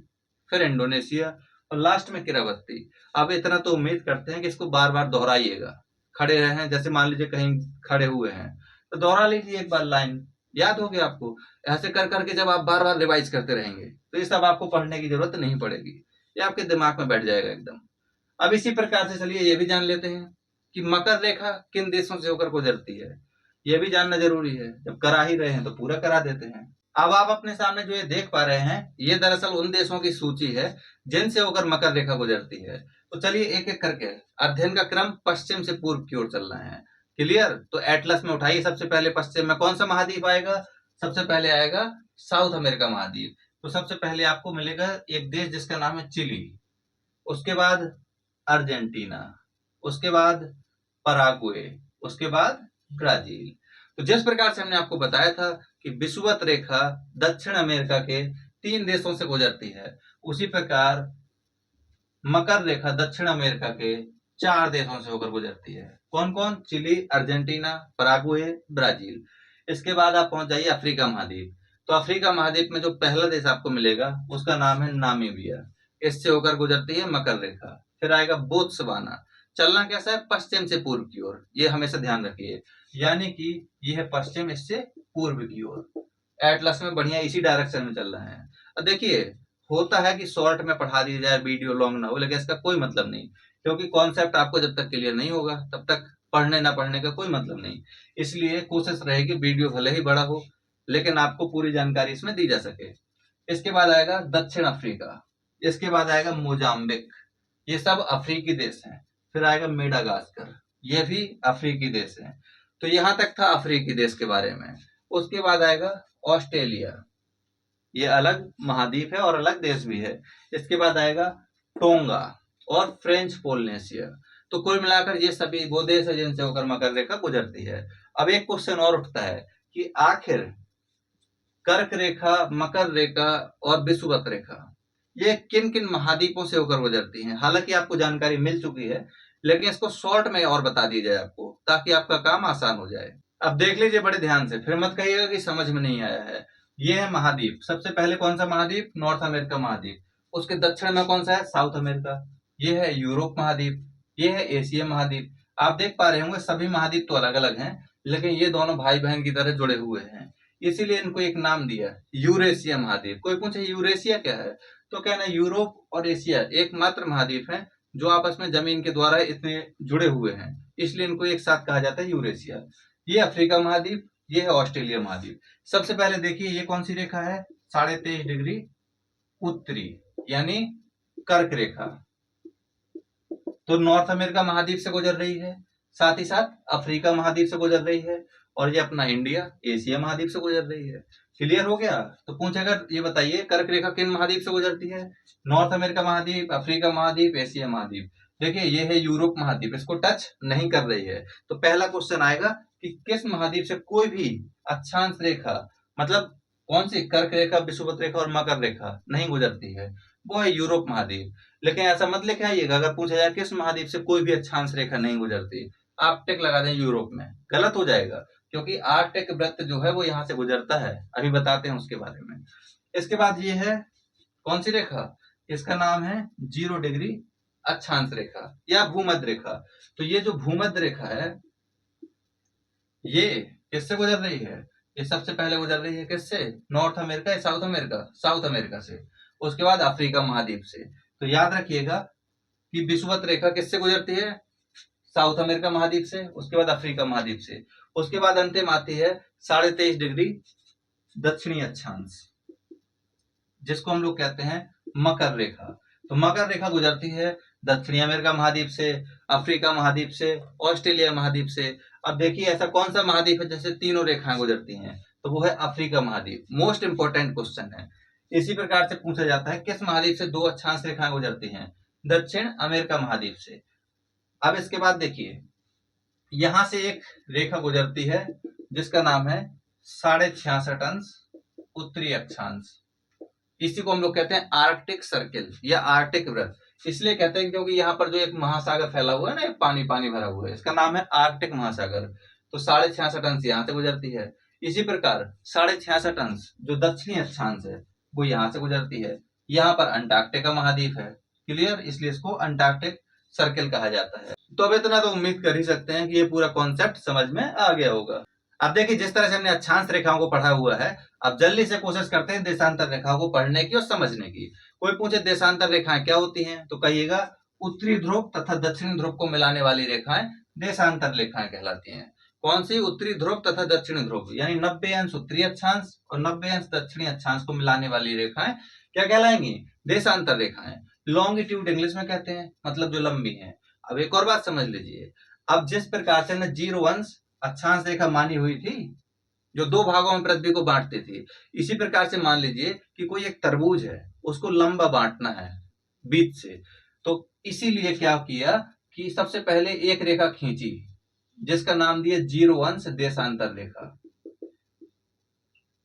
फिर इंडोनेशिया और लास्ट में किरावती। अब इतना तो उम्मीद करते हैं कि इसको बार बार दोहराइएगा। खड़े रहे हैं, जैसे मान लीजिए कहीं खड़े हुए हैं तो दोहरा लीजिए एक बार, लाइन याद हो गया आपको। ऐसे कर करके जब आप बार बार रिवाइज करते रहेंगे तो ये सब आपको पढ़ने की जरूरत नहीं पड़ेगी, ये आपके दिमाग में बैठ जाएगा एकदम। अब इसी प्रकार से चलिए ये भी जान लेते हैं कि मकर रेखा किन देशों से होकर गुजरती है। ये भी जानना जरूरी है, जब करा ही रहे हैं तो पूरा करा देते हैं। अब आप अपने सामने जो ये देख पा रहे हैं, ये दरअसल उन देशों की सूची है जिनसे होकर मकर रेखा गुजरती है। तो चलिए एक एक करके, अध्ययन का क्रम पश्चिम से पूर्व की ओर चलना है। क्लियर? तो एटलस में उठाइए, सबसे पहले पश्चिम में कौन सा महाद्वीप आएगा? सबसे पहले आएगा साउथ अमेरिका महाद्वीप। तो सबसे पहले आपको मिलेगा एक देश जिसका नाम है चिली, उसके बाद अर्जेंटीना, उसके बाद पराग्वे, उसके बाद ब्राजील। तो जिस प्रकार से हमने आपको बताया था कि विषुवत रेखा दक्षिण अमेरिका के 3 देशों से गुजरती है, उसी प्रकार मकर रेखा दक्षिण अमेरिका के 4 देशों से होकर गुजरती है। कौन कौन? Chile, Argentina, Paraguay, Brazil. इसके बाद आप पहुंच जाइए अफ्रीका महाद्वीप। तो अफ्रीका महाद्वीप में जो पहला देश आपको मिलेगा उसका नाम है नामीबिया, इससे होकर गुजरती है मकर रेखा। फिर आएगा बोत्सवाना। चलना कैसा है? पश्चिम से पूर्व की ओर, ये हमेशा ध्यान रखिए, यानी कि ये है पश्चिम, इससे पूर्व की ओर। एटलस में बढ़िया इसी डायरेक्शन में चल रहे हैं। अब देखिए, होता है कि शॉर्ट में पढ़ा दिया जाए, वीडियो लॉन्ग ना हो, लेकिन इसका कोई मतलब नहीं, क्योंकि कॉन्सेप्ट आपको जब तक क्लियर नहीं होगा तब तक पढ़ने ना पढ़ने का कोई मतलब नहीं। इसलिए कोशिश रहेगी वीडियो भले ही बड़ा हो लेकिन आपको पूरी जानकारी इसमें दी जा सके। इसके बाद आएगा दक्षिण अफ्रीका, इसके बाद आएगा मोजाम्बिक, ये सब अफ्रीकी देश हैं। फिर आएगा मेडागास्कर, ये भी अफ्रीकी देश है। तो यहां तक था अफ्रीकी देश के बारे में। उसके बाद आएगा ऑस्ट्रेलिया, ये अलग महाद्वीप है और अलग देश भी है। इसके बाद आएगा टोंगा और फ्रेंच पोलिनेशिया। तो कुल मिलाकर ये सभी वो देश है जिनसे होकर मकर रेखा गुजरती है। अब एक क्वेश्चन और उठता है कि आखिर कर्क रेखा, मकर रेखा और विषुवत रेखा ये किन किन महाद्वीपों से होकर गुजरती हैं? हालांकि आपको जानकारी मिल चुकी है, लेकिन इसको शॉर्ट में और बता दी जाए आपको, ताकि आपका काम आसान हो जाए। अब देख लीजिए बड़े ध्यान से, फिर मत कहिएगा कि समझ में नहीं आया है। ये है महाद्वीप। सबसे पहले कौन सा महाद्वीप? नॉर्थ अमेरिका महाद्वीप। उसके दक्षिण में कौन सा है? South America. ये है यूरोप महाद्वीप, ये है एशिया महाद्वीप। आप देख पा रहे होंगे सभी महाद्वीप तो अलग अलग हैं, लेकिन ये दोनों भाई बहन की तरह जुड़े हुए हैं, इसीलिए इनको एक नाम दिया, यूरेशिया महाद्वीप। कोई पूछे यूरेशिया क्या है, तो कहना यूरोप और एशिया एकमात्र महाद्वीप है जो आपस में जमीन के द्वारा इतने जुड़े हुए हैं, इसलिए इनको एक साथ कहा जाता है यूरेशिया। ये अफ्रीका महाद्वीप, ये है ऑस्ट्रेलिया महाद्वीप। सबसे पहले देखिए ये कौन सी रेखा है? 23.5 डिग्री उत्तरी, यानी कर्क रेखा। तो नॉर्थ अमेरिका महाद्वीप से गुजर रही है, साथ ही साथ अफ्रीका महाद्वीप से गुजर रही है, और ये अपना इंडिया एशिया महाद्वीप से गुजर रही है। क्लियर हो गया? तो पूछेगा ये बताइए कर्क रेखा किन महाद्वीप से गुजरती है? नॉर्थ अमेरिका महाद्वीप, अफ्रीका महाद्वीप, एशिया महाद्वीप। देखिए ये है यूरोप महाद्वीप, इसको टच नहीं कर रही है। तो पहला क्वेश्चन आएगा कि किस महाद्वीप से कोई भी अक्षांश रेखा, मतलब कौन सी कर्क रेखा, विषुवत रेखा और मकर रेखा नहीं गुजरती है? वो है यूरोप महाद्वीप। लेकिन ऐसा मत लेके आइएगा अगर पूछा जाए किस महाद्वीप से कोई भी अक्षांश रेखा नहीं गुजरती, आप टिक लगा दें यूरोप में, गलत हो जाएगा, क्योंकि आर्कटिक वृत्त जो है वो यहाँ से गुजरता है, अभी बताते हैं उसके बारे में। इसके बाद ये है कौन सी रेखा? इसका नाम है 0 डिग्री अक्षांश रेखा या भूमध्य रेखा। तो ये जो भूमध्य रेखा है ये किससे गुजर रही है? ये सबसे पहले गुजर रही है किससे? नॉर्थ अमेरिका या साउथ अमेरिका? साउथ अमेरिका से। उसके बाद अफ्रीका महाद्वीप से। तो याद रखिएगा कि विषुवत रेखा किससे गुजरती है? साउथ अमेरिका महाद्वीप से, उसके बाद अफ्रीका महाद्वीप से, उसके बाद अंतिम आती है 23.5 डिग्री दक्षिणी अक्षांश, जिसको हम लोग कहते हैं मकर रेखा। तो मकर रेखा गुजरती है दक्षिणी अमेरिका महाद्वीप से, अफ्रीका महाद्वीप से, ऑस्ट्रेलिया महाद्वीप से। अब देखिए ऐसा कौन सा महाद्वीप है जैसे तीनों रेखाएं गुजरती हैं, तो वो है अफ्रीका महाद्वीप। मोस्ट इंपोर्टेंट क्वेश्चन है। इसी प्रकार से पूछा जाता है किस महाद्वीप से 2 अक्षांश रेखाएं गुजरती हैं, दक्षिण अमेरिका महाद्वीप से। अब इसके बाद देखिए यहां से एक रेखा गुजरती है जिसका नाम है 66.5 अंश उत्तरी अक्षांश। इसी को हम लोग कहते हैं आर्कटिक सर्किल या आर्कटिक वृत्त। इसलिए कहते हैं क्योंकि यहाँ पर जो एक महासागर फैला हुआ है ना, पानी पानी भरा हुआ है, इसका नाम है आर्कटिक महासागर। तो 66.5 अंश यहाँ से गुजरती है। इसी प्रकार 66.5 अंश जो दक्षिणी अक्षांश है वो यहाँ से गुजरती है। यहाँ पर अंटार्कटिका महाद्वीप है, क्लियर, इसलिए इसको अंटार्कटिक सर्किल कहा जाता है। तो अब इतना तो उम्मीद कर ही सकते हैं कि ये पूरा कॉन्सेप्ट समझ में आ गया होगा। अब देखिए जिस तरह से हमने अक्षांश रेखाओं को पढ़ा हुआ है, अब जल्दी से कोशिश करते हैं देशांतर रेखाओं को पढ़ने की और समझने की। कोई पूछे देशांतर रेखाएं क्या होती हैं, तो कहिएगा उत्तरी ध्रुव तथा दक्षिणी ध्रुव को मिलाने वाली रेखाएं देशांतर रेखाएं कहलाती हैं। कौन सी? उत्तरी ध्रुव तथा दक्षिणी ध्रुव, यानी 90 अंश उत्तरी अक्षांश और 90 अंश दक्षिणी अक्षांश को मिलाने वाली रेखाएं क्या कहलाएंगी? देशांतर रेखाएं। लॉन्गिट्यूड इंग्लिश में कहते हैं, मतलब जो लंबी है। अब एक और बात समझ लीजिए, अब जिस प्रकार से हमने 0 अंश अक्षांश रेखा मानी हुई थी जो 2 भागों में पृथ्वी को बांटती थी, इसी प्रकार से मान लीजिए कि कोई एक तरबूज है, उसको लंबा बांटना है बीच से। तो इसीलिए क्या किया कि सबसे पहले एक रेखा खींची जिसका नाम दिया 0 अंश देशांतर रेखा।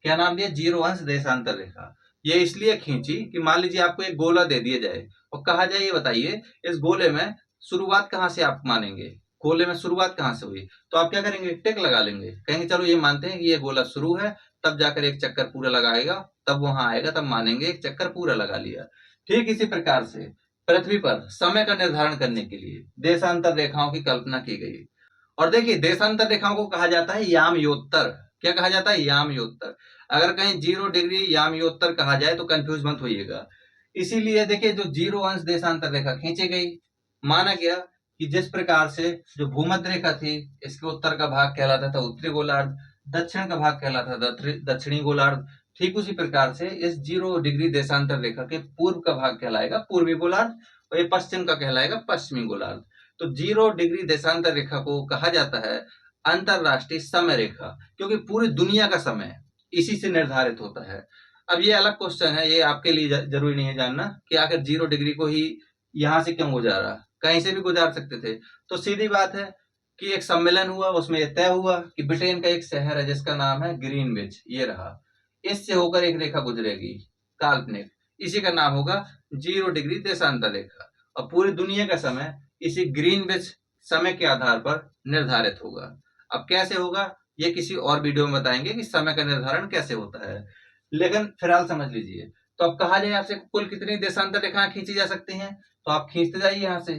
क्या नाम दिया? 0 अंश देशांतर रेखा। ये इसलिए खींची कि मान लीजिए आपको एक गोला दे दिया जाए और कहा जाए ये बताइए इस गोले में शुरुआत कहां से आप मानेंगे, गोले में शुरुआत कहां से हुई, तो आप क्या करेंगे? टिक लगा लेंगे, कहेंगे चलो ये मानते हैं कि ये गोला शुरू है, तब जाकर एक चक्कर पूरा लगाएगा, तब वहां आएगा, तब मानेंगे एक चक्कर पूरा लगा लिया। ठीक इसी प्रकार से पृथ्वी पर समय का निर्धारण करने के लिए देशांतर रेखाओं की कल्पना की गई। और देखिए देशांतर रेखाओं को कहा जाता है यामयोत्तर। क्या कहा जाता है? यामयोत्तर। अगर कहीं 0 डिग्री यामयोत्तर कहा जाए तो कंफ्यूज मत होइएगा। इसीलिए देखिए जो 0 अंश देशांतर रेखा खींची गई, माना गया कि जिस प्रकार से जो भूमध्य रेखा थी इसके उत्तर का भाग कहलाता था उत्तरी गोलार्ध, दक्षिण का भाग कहलाता था दक्षिणी गोलार्ध, ठीक उसी प्रकार से इस 0 डिग्री देशांतर रेखा के पूर्व का भाग कहलाएगा पूर्वी गोलार्ध और ये पश्चिम का कहलाएगा पश्चिमी गोलार्ध। तो 0 डिग्री देशांतर रेखा को कहा जाता है अंतरराष्ट्रीय समय रेखा, क्योंकि पूरी दुनिया का समय इसी से निर्धारित होता है। अब ये अलग क्वेश्चन है, ये आपके लिए जरूरी नहीं है जानना कि आखिर 0 डिग्री को ही यहां से क्यों गुजारा, कहीं से भी गुजार सकते थे। तो सीधी बात है कि एक सम्मेलन हुआ, उसमें यह तय हुआ कि ब्रिटेन का एक शहर है जिसका नाम है ग्रीनविच, ये रहा, इससे होकर एक रेखा गुजरेगी काल्पनिक, इसी का नाम होगा 0 डिग्री देशांतर रेखा। और पूरी दुनिया का समय इसी ग्रीनविच समय के आधार पर निर्धारित होगा। अब कैसे होगा ये किसी और वीडियो में बताएंगे कि समय का निर्धारण कैसे होता है, लेकिन फिलहाल समझ लीजिए। तो अब कहा जाए आपसे कुल कितनी देशांतर रेखाएं खींची जा सकती हैं, तो आप खींचते जाइए यहां से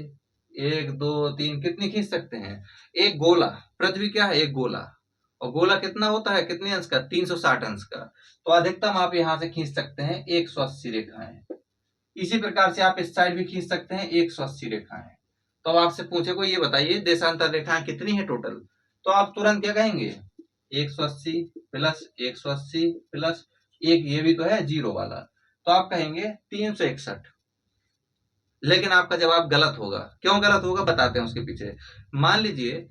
1 2 3, कितनी खींच सकते हैं? एक गोला, पृथ्वी क्या है? एक गोला, और गोला कितना होता है, कितने अंश का? 360 अंश का। तो अधिकतम आप यहां से खींच सकते हैं 180 रेखाएं। इसी प्रकार से आप इस साइड भी खींच सकते हैं 180 रेखाएं। तो अब आपसे पूछे कोई ये बताइए देशांतर रेखाएं कितनी है टोटल, तो आप तुरंत क्या कहेंगे? 180 प्लस 180 प्लस एक ये भी तो है 0 वाला, तो आप कहेंगे 361। लेकिन आपका जवाब गलत होगा। क्यों गलत होगा बताते हैं उसके पीछे। मान लीजिए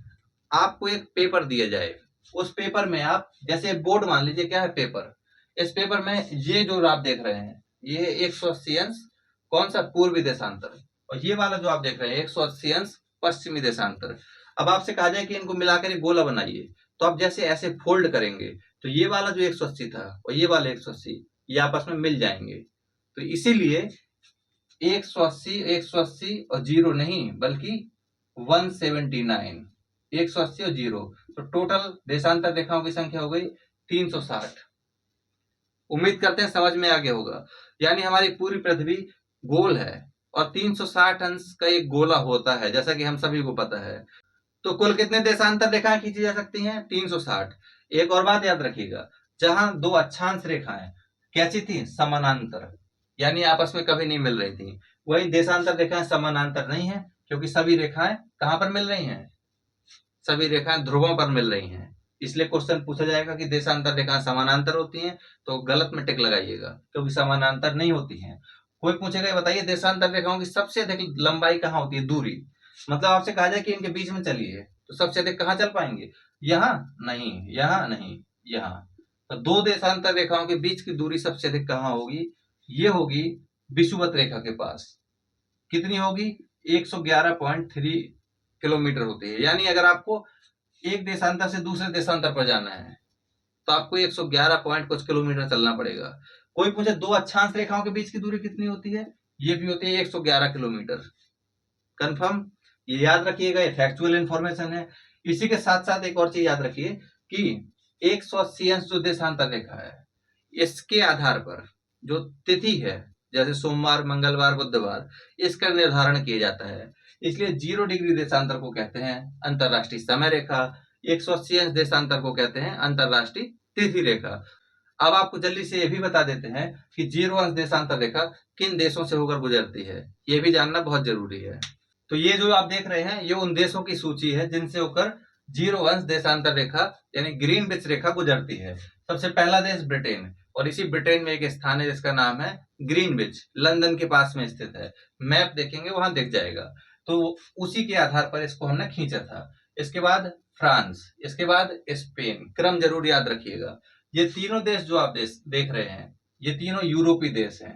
आपको एक पेपर दिया जाए, उस पेपर में आप जैसे बोर्ड मान लीजिए क्या है पेपर, इस पेपर में ये जो आप देख रहे हैं ये 180 अंश कौन सा? पूर्वी देशांतर, और ये वाला जो आप देख रहे हैं 180 अंश पश्चिमी देशांतर। अब आपसे कहा जाए कि इनको मिलाकर एक गोला बनाइए, तो आप जैसे ऐसे फोल्ड करेंगे तो ये वाला जो 180 था और ये वाला 180 ये आपस में मिल जाएंगे। तो इसीलिए 180 180 और 0 नहीं बल्कि 179, 180 और 0, तो टोटल देशांतर रेखाओं की संख्या हो गई 360। उम्मीद करते हैं समझ में आ गया होगा। यानी हमारी पूरी पृथ्वी गोल है और 360 अंश का एक गोला होता है, जैसा कि हम सभी को पता है। तो कुल कितने देशांतर रेखाएं खींची जा सकती हैं? 360। एक और बात याद रखिएगा, जहां 2 अक्षांश रेखाएं कैसी थी? समानांतर, यानी आपस में कभी नहीं मिल रही थी, वही देशांतर रेखाएं समानांतर नहीं है क्योंकि सभी रेखाएं कहां पर मिल रही हैं, सभी रेखाएं ध्रुवों पर मिल रही हैं। इसलिए क्वेश्चन पूछा जाएगा कि देशांतर रेखाएं समानांतर होती हैं, तो गलत में टिक लगाइएगा, क्योंकि समानांतर नहीं होती हैं। कोई पूछेगा ये बताइए देशांतर रेखाओं की सबसे अधिक लंबाई कहाँ होती है, दूरी, मतलब आपसे कहा जाए कि इनके बीच में चलिए, तो सबसे अधिक कहाँ चल पाएंगे, यहाँ नहीं, यहाँ नहीं, यहाँ। तो दो देशांतर रेखाओं के बीच की दूरी सबसे अधिक कहाँ होगी, ये होगी विषुवत रेखा के पास। कितनी होगी, 111.3 किलोमीटर होती है। यानी अगर आपको एक देशांतर से दूसरे देशांतर पर जाना है तो आपको 111 पॉइंट कुछ किलोमीटर चलना पड़ेगा। कोई पूछे दो अक्षांश रेखाओं के बीच की दूरी कितनी होती है, ये भी होती है 111 किलोमीटर। कंफर्म, ये याद रखिएगा, ये फैक्चुअल इंफॉर्मेशन है। इसी के साथ साथ एक और चीज याद रखिए कि 180 अंश जो देशांतर रेखा है, इसके आधार पर जो तिथि है, जैसे सोमवार, मंगलवार, बुधवार, इसका निर्धारण किया जाता है। इसलिए 0 डिग्री देशांतर को कहते हैं अंतरराष्ट्रीय समय रेखा, 180 अंश देशांतर को कहते हैं अंतरराष्ट्रीय तिथि रेखा। अब आपको जल्दी से ये भी बता देते हैं कि 0 अंश देशांतर रेखा किन देशों से होकर गुजरती है, ये भी जानना बहुत जरूरी है। तो ये जो आप देख रहे हैं, ये उन देशों की सूची है जिनसे होकर 0 अंश देशांतर रेखा यानी ग्रीनविच रेखा गुजरती है। सबसे पहला देश ब्रिटेन, और इसी ब्रिटेन में एक स्थान है जिसका नाम है ग्रीनविच, लंदन के पास में स्थित है। मैप देखेंगे वहां दिख जाएगा। तो उसी के आधार पर इसको हमने खींचा था। इसके बाद फ्रांस, इसके बाद स्पेन, क्रम जरूर याद रखिएगा। ये तीनों देश जो आप देख रहे हैं, ये तीनों यूरोपीय देश हैं,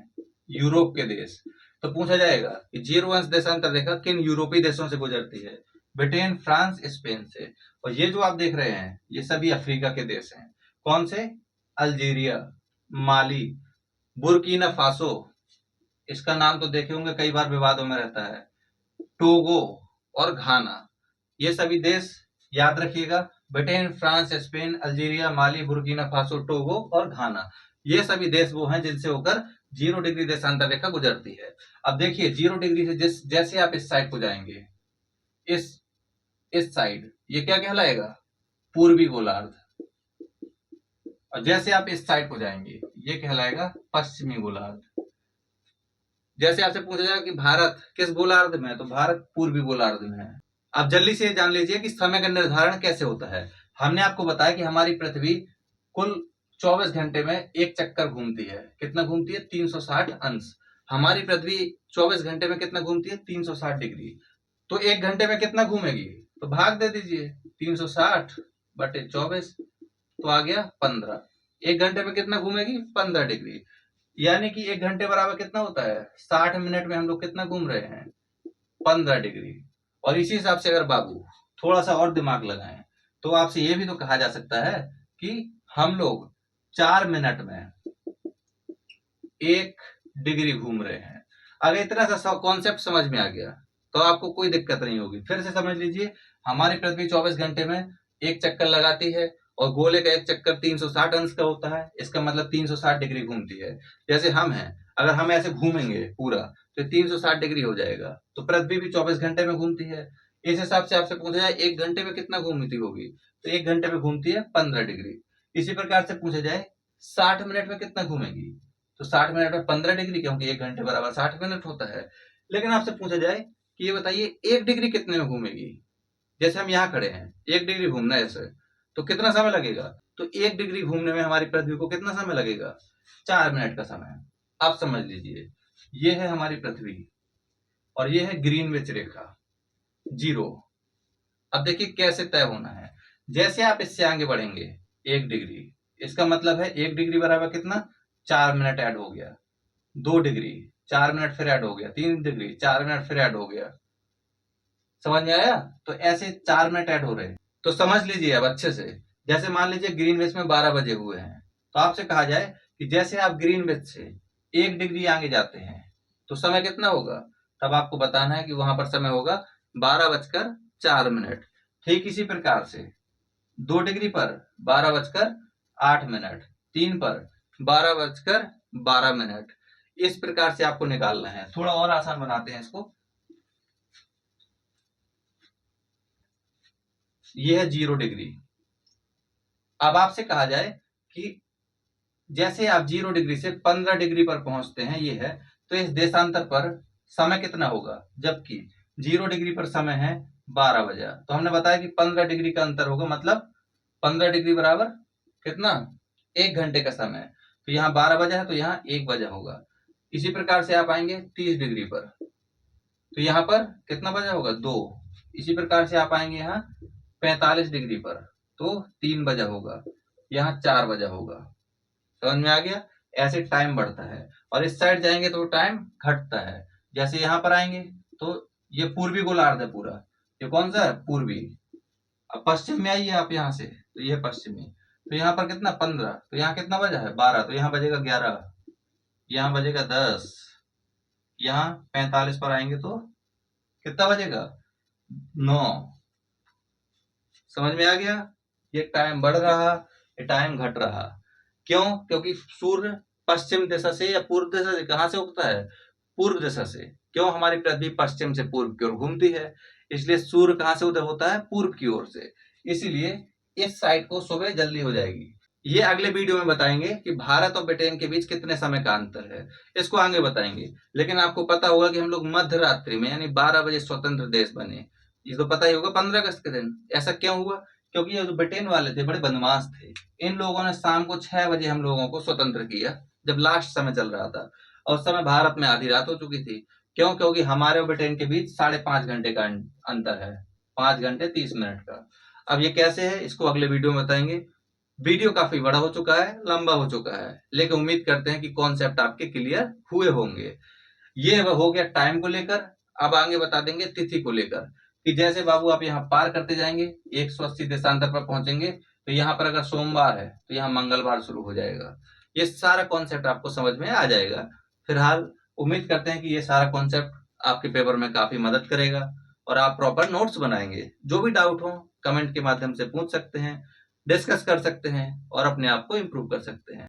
यूरोप के देश। तो पूछा जाएगा कि 0 अंश देशांतर रेखा किन यूरोपीय देशों से गुजरती है, ब्रिटेन, फ्रांस, स्पेन से। और ये जो आप देख रहे हैं, ये सभी अफ्रीका के देश हैं। कौन से, अल्जीरिया, माली, बुर्किना फासो, इसका नाम तो देखे होंगे, कई बार विवादों में रहता है, टोगो और घाना। ये सभी देश याद रखिएगा, ब्रिटेन, फ्रांस, स्पेन, अल्जीरिया, माली, बुर्किना फासो, टोगो और घाना, ये सभी देश वो हैं जिनसे होकर 0 डिग्री देशांतर रेखा गुजरती है। अब देखिए 0 डिग्री से जैसे आप इस साइड को जाएंगे, इस साइड, ये क्या कहलाएगा, पूर्वी गोलार्ध। और जैसे आप इस साइड को जाएंगे, ये कहलाएगा पश्चिमी गोलार्ध। जैसे आपसे पूछा जाएगा कि भारत किस गोलार्ध में है, तो भारत पूर्वी गोलार्ध में है। आप जल्दी से जान लीजिए कि समय का निर्धारण कैसे होता है। हमने आपको बताया कि हमारी पृथ्वी कुल 24 घंटे में एक चक्कर घूमती है। कितना घूमती है, 360 अंश। हमारी पृथ्वी 24 घंटे में कितना घूमती है, 360 डिग्री। तो एक घंटे में कितना घूमेगी, तो भाग दे दीजिए, 360 बटे 24, तो आ गया 15। एक घंटे में कितना घूमेगी, 15 डिग्री। यानी कि एक घंटे बराबर कितना होता है, 60 मिनट में हम लोग कितना घूम रहे हैं, 15 डिग्री। और इसी हिसाब से अगर बाबू थोड़ा सा और दिमाग लगाएं, तो आपसे ये भी तो कहा जा सकता है कि हम लोग 4 मिनट में 1 डिग्री घूम रहे हैं। अगर इतना सा कॉन्सेप्ट समझ में आ गया तो आपको कोई दिक्कत नहीं होगी। फिर से समझ लीजिए, हमारी पृथ्वी 24 घंटे में एक चक्कर लगाती है, और गोले का एक चक्कर 360 अंश का होता है। इसका मतलब 360 डिग्री घूमती है। जैसे हम हैं, अगर हम ऐसे घूमेंगे पूरा तो 360 डिग्री हो जाएगा। तो पृथ्वी भी 24 घंटे में घूमती है। इस हिसाब से आपसे पूछा जाए एक घंटे में कितना घूमती होगी, तो एक घंटे में घूमती है 15 डिग्री। इसी प्रकार से पूछा जाए 60 मिनट में कितना घूमेगी, तो 60 मिनट में 15 डिग्री, क्योंकि एक घंटे बराबर 60 मिनट होता है। लेकिन आपसे पूछा जाए कि ये बताइए 1 डिग्री कितने में घूमेगी। जैसे हम यहाँ खड़े हैं, 1 डिग्री घूमना है ऐसे, तो कितना समय लगेगा, तो 1 डिग्री घूमने में हमारी पृथ्वी को कितना समय लगेगा, 4 मिनट का समय। आप समझ लीजिए, ये है हमारी पृथ्वी और ये है ग्रीनविच रेखा 0। अब देखिए कैसे तय होना है। जैसे आप इससे आगे बढ़ेंगे 1 डिग्री, इसका मतलब है 1 डिग्री बराबर कितना, 4 मिनट ऐड हो गया। 2 डिग्री, 4 मिनट फिर ऐड हो गया। 3 डिग्री, 4 मिनट फिर ऐड हो गया। समझ में आया, तो ऐसे 4 मिनट ऐड हो रहे हैं। तो समझ लीजिए अब अच्छे से। जैसे मान लीजिए ग्रीनविच में 12 बजे हुए हैं, तो आपसे कहा जाए कि जैसे आप ग्रीनविच से 1 डिग्री आगे जाते हैं तो समय कितना होगा, तब आपको बताना है कि वहां पर समय होगा 12:04। ठीक इसी प्रकार से 2 डिग्री पर 12:08, 3 पर 12:12। इस प्रकार से आपको निकालना है। थोड़ा और आसान बनाते हैं इसको। ये है 0 डिग्री। अब आपसे कहा जाए कि जैसे आप 0 डिग्री से 15 डिग्री पर पहुंचते हैं, ये है, तो इस देशांतर पर समय कितना होगा, जबकि 0 डिग्री पर समय है 12 बजा, तो हमने बताया कि 15 डिग्री का अंतर होगा, मतलब 15 डिग्री बराबर कितना, 1 घंटे का समय। तो यहाँ 12 बजा है तो यहाँ 1 बजा होगा। इसी प्रकार से आप आएंगे 30 डिग्री पर, तो यहाँ पर कितना बजा होगा, 2। इसी प्रकार से आप आएंगे यहाँ 45 डिग्री पर, तो 3 बजा होगा, यहाँ 4 बजा होगा। समझ में आ गया? ऐसे टाइम बढ़ता है, और इस साइड जाएंगे तो टाइम घटता है। जैसे यहाँ पर आएंगे तो ये पूर्वी गोलार्ध है पूरा, ये कौन सा है, पूर्वी। अब पश्चिम में आइए आप यहाँ से, तो ये पश्चिमी, तो यहाँ पर कितना 15, तो यहाँ कितना बजा है 12, तो यहाँ बजेगा 11, यहाँ बजेगा 10, यहाँ 45 पर आएंगे तो कितना बजेगा 9। समझ में आ गया? ये टाइम बढ़ रहा, ये टाइम घट रहा। क्यों? क्योंकि सूर्य पश्चिम दिशा से या पूर्व दिशा से कहां से उगता है, पूर्व दिशा से। क्यों? हमारी पृथ्वी पश्चिम से पूर्व की ओर घूमती है, इसलिए सूर्य कहां से उदय होता है, पूर्व की ओर से। इसीलिए इस साइड को सुबह जल्दी हो जाएगी। ये अगले वीडियो में बताएंगे कि भारत और ब्रिटेन के बीच कितने समय का अंतर है, इसको आगे बताएंगे। लेकिन आपको पता होगा कि हम लोग मध्य रात्रि में यानी 12 बजे स्वतंत्र देश बने, ये तो पता ही होगा 15 अगस्त के दिन। ऐसा क्यों हुआ? क्योंकि ये जो ब्रिटेन वाले थे बड़े बदमाश थे, इन लोगों ने शाम को 6 बजे हम लोगों को स्वतंत्र किया, जब लास्ट समय चल रहा था, और उस समय भारत में आधी रात हो चुकी थी। क्यों? क्योंकि हमारे और ब्रिटेन के बीच 5.5 घंटे का अंतर है, 5 घंटे 30 मिनट का। अब ये कैसे है, इसको अगले वीडियो में बताएंगे। वीडियो काफी बड़ा हो चुका है, लंबा हो चुका है, लेकिन उम्मीद करते हैं कि कॉन्सेप्ट आपके क्लियर हुए होंगे। ये हो गया टाइम को लेकर। अब आगे बता देंगे तिथि को लेकर, कि जैसे बाबू आप यहाँ पार करते जाएंगे 180 देशांतर पर पहुंचेंगे, तो यहाँ पर अगर सोमवार है तो यहाँ मंगलवार शुरू हो जाएगा। ये सारा कॉन्सेप्ट आपको समझ में आ जाएगा। फिलहाल उम्मीद करते हैं कि ये सारा कॉन्सेप्ट आपके पेपर में काफी मदद करेगा, और आप प्रॉपर नोट्स बनाएंगे। जो भी डाउट हो कमेंट के माध्यम से पूछ सकते हैं, डिस्कस कर सकते हैं, और अपने आप को इम्प्रूव कर सकते हैं।